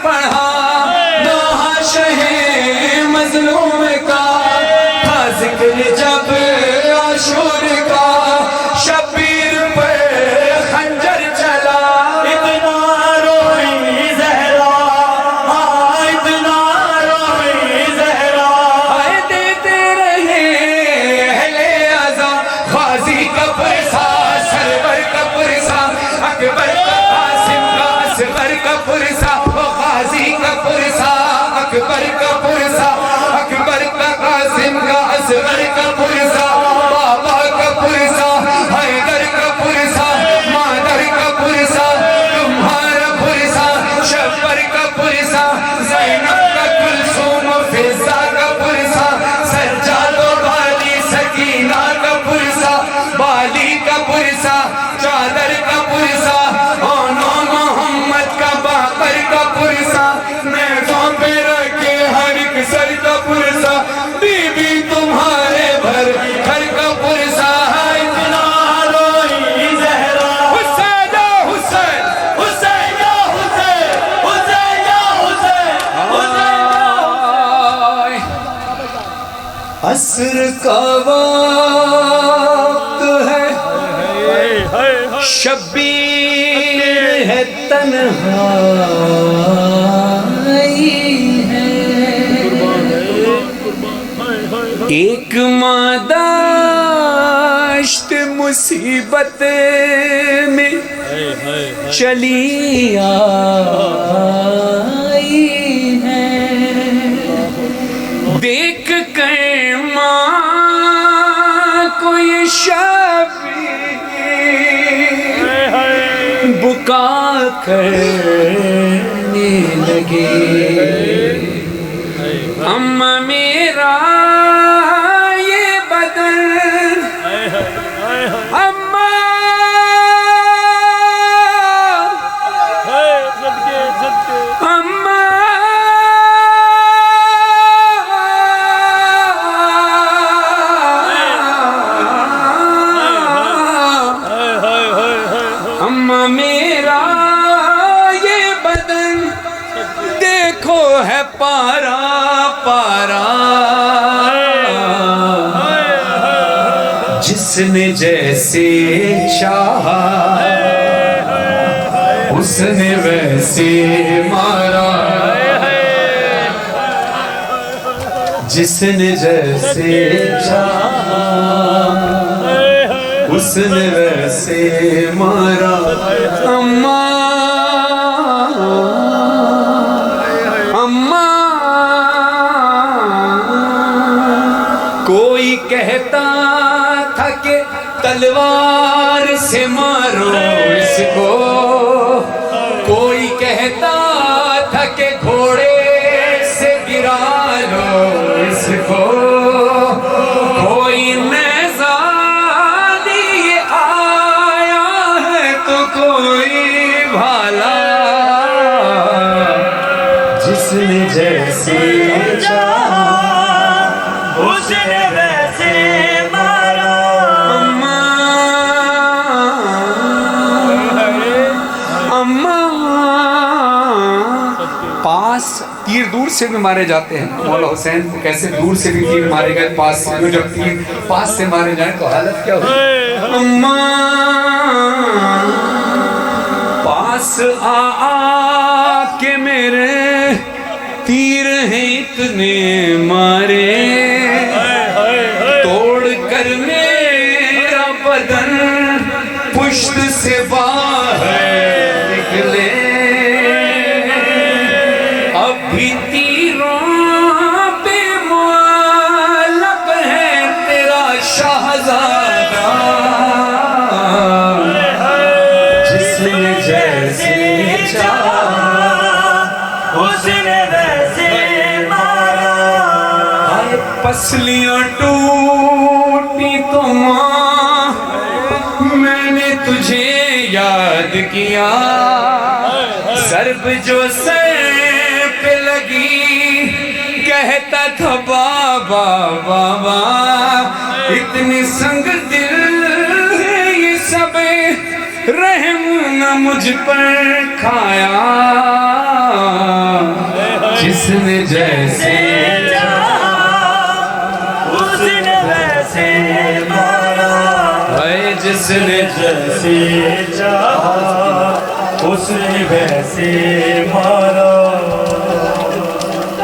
पढ़ा दोहा शहे मजलूम का, था जिक्र जब आशूर का, शबीर पे खंजर चला। इतना रोई ज़हरा, इतना रोई ज़हरा, हाय देते रहे अहले आज़ा ग़ाज़ी का पुरसा, सरवर का पुरसा, अकबर का कासिम का असगर का पुरसा, ग़ाज़ी का पुरसा, अकबर का पुरसा, अकबर का कासिम का असगर का पुरसा, बाबा का पुरसा, हैदर का पुरसा, मादर का पुरसा, तुम्हारा पुरसा, शब्बर का पुरसा, ज़ैनब का कुलसूम फिज़ा का पुरसा, सज्जादो बाली सकीना का पुरसा, बाली का पुरसा, चादर का पुरसा, ओनो मोहम्मद का बाबर का पुरसा, नेज़ों पे रखे हर एक सर का पुरसा, बीबी तुम्हारे भर घर का पुरसा। इतना रोई ज़हरा, हुसैन या हुसैन, हुसैन या हुसैन, हुसैन या हुसैन, हुसैन या असर का वक्त है, शबीर है तन्हाई है, एक मादाश्त मुसीबत में चली आई है, देख कर माँ को ये शबीर बुका करने लगे, अम्मा मेरा ये बदन, अम्मा अम्मा अम्मा मेरा ये बदन देखो है पारा पारा, जिसने जैसे चाहा उसने वैसे मारा, जिसने जैसे चाहा उसने वैसे मारा। अम्मा अम्मा कोई कहता था कि तलवार से मारो इसको, कोई कहता था कि घोड़े से गिरा लो इसको, कोई नेज़ा लिए आया है तो कोई भाला, जिसने जैसे चाहा उसने वैसे मारा। अम्मा अम्मा पास तीर दूर से भी मारे जाते हैं, मौला हुसैन को कैसे दूर से भी तीर मारे गए, पास से जब तीर पास से मारे जाए तो हालत क्या होगी। अम्मा पास आ के मेरे तीर हैं इतने मारे, तोड़ कर मेरा बदन पुश्त से बाहर निकले, अब भी तीरों पे मुअल्लक़ है तेरा शाहज़ादा, जिसने जैसे चाहा उसने वैसे मारा। पसलियां टूटी तो माँ मैंने तुझे याद किया, ज़र्ब जो सर पे लगी कहता था बाबा बाबा, इतनी संग दिल है ये सब रहम न मुझ पर खाया, जिसने जैसे उसने वैसे मारा, जिसने जैसे चाहा उसने वैसे